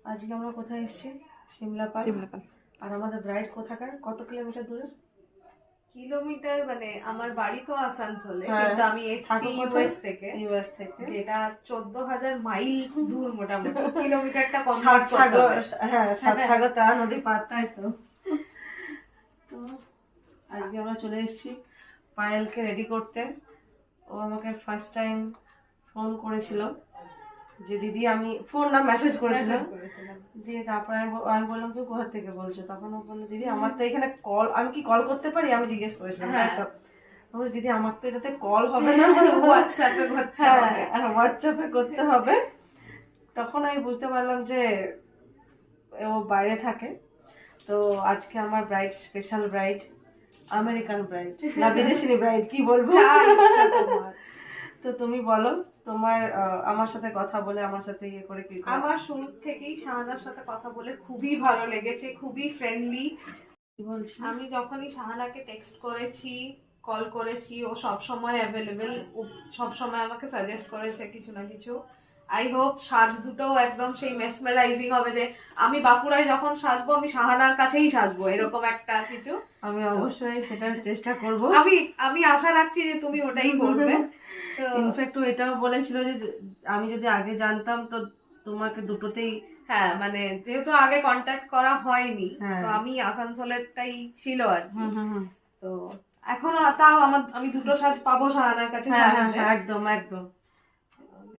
আজকে আমরা কোথায় এসেছি? সিমলা পার্ক। আর আমাদের ব্রাইড কোথাকার? কত কিলোমিটার দূরে? কিলোমিটার মানে আমার বাড়ি তো আসানসোলে, হ্যাঁ, কিন্তু আমি এসেছি ইউএস থেকে, যেটা 14,000 মাইল দূর মোটামুটি। কিলোমিটারটা কনভার্ট করতে হবে। হ্যাঁ, সাতসাগর তারা নদী পার, তাই তো। তো আজকে আমরা চলে এসেছি পায়েলকে রেডি করতে। ও আমাকে ফার্স্ট টাইম ফোন করেছিল যে দিদি, আমি ফোন না মেসেজ করেছিলাম দিয়ে, তারপরে আমি বললাম তুমি কোথা থেকে বলছো, তখন ও বললো দিদি আমার তো এখানে কল, আমি কি কল করতে পারি, আমি জিজ্ঞেস করেছিলাম। তাই তো দিদি আমার তো এটাতে কল হবে না, হোয়াটসঅ্যাপে করতে হবে। তখন আমি বুঝতে পারলাম যে ও বাইরে থাকে। তো আজকে আমার bride, special bride, American bride না বিদেশি ব্রাইড, কি বলবো। তো তুমি বলো তোমার, আমার সাথে কথা বলে, আমার সাথে ইয়ে করে কি? আমার শুরু থেকেই শাহানার সাথে কথা বলে খুবই ভালো লেগেছে, খুবই ফ্রেন্ডলি। আমি যখনই শাহানাকে টেক্সট করেছি, কল করেছি, ও সব সময় অ্যাভেলেবেল, ও সব সময় আমাকে সাজেস্ট করেছে কিছু না কিছু। আই হোপ সাজ দুটো একদম সেই মেসমেরাইজিং হবে, যে আমি বাঁকুড়ায় যখন সাজবো আমি শাহানার কাছেই সাজবো, এরকম একটা কিছু। আমি অবশ্যই সেটার চেষ্টা করব। আমি আশা রাখছি যে তুমি ওটাই করবে। ইনফ্যাক্ট ও এটাও বলেছিল যে আমি যদি আগে জানতাম তো তোমাকে দুটোতেই, হ্যাঁ মানে যেহেতু আগে কন্ট্যাক্ট করা হয়নি, তো আমি আসানসোলেরটাই ছিল আর কি। তো এখনো তাও আমি দুটো সাজ পাবো শাহানার কাছে। একদম একদম।